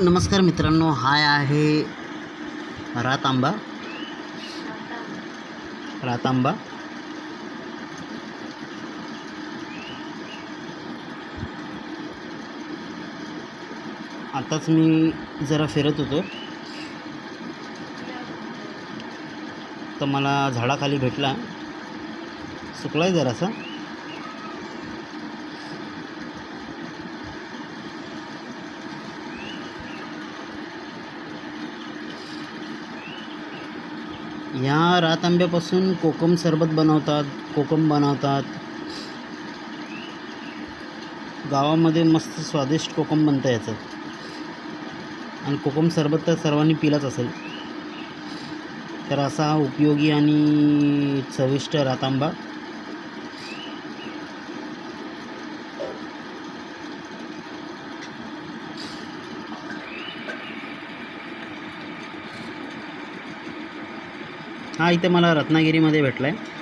नमस्कार मित्रांनो, हा आहे रातांबा. रातांबा आताच मी जरा फिरत होतो तर मला झाडाखाली भेटला. सुकलाय जरासा. ह्या रातांब्यापासून कोकम सरबत बनवतात, कोकम बनवतात. गावामध्ये मस्त स्वादिष्ट कोकम बनतं याचं. आणि कोकम सरबत तर सर्वांनी पिलाच असेल. तर असा हा उपयोगी आणि चविष्ट रातांबा. हा इथे मला रत्नागिरीमध्ये भेटला आहे.